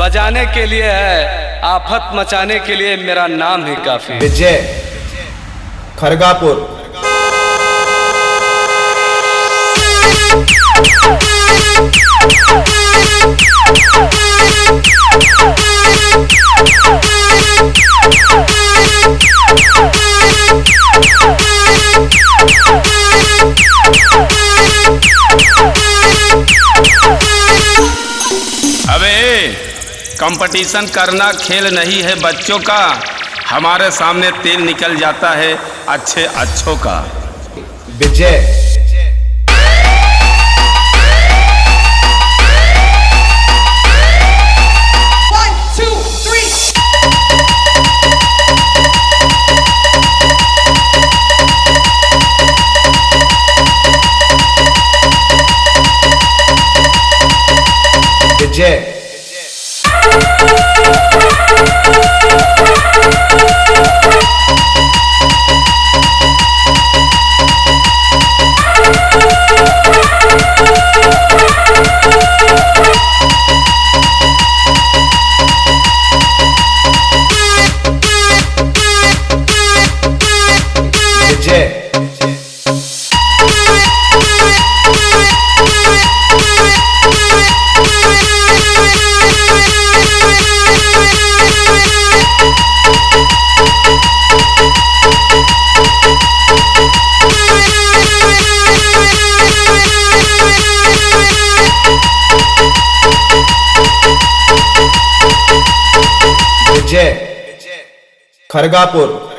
बजाने के लिए है, आफत मचाने के लिए मेरा नाम ही काफी है। विजय खरगापुर। अबे कंपटीशन करना खेल नहीं है बच्चों का। हमारे सामने तेल निकल जाता है अच्छे अच्छों का। विजय विजय विजय खरगापुर।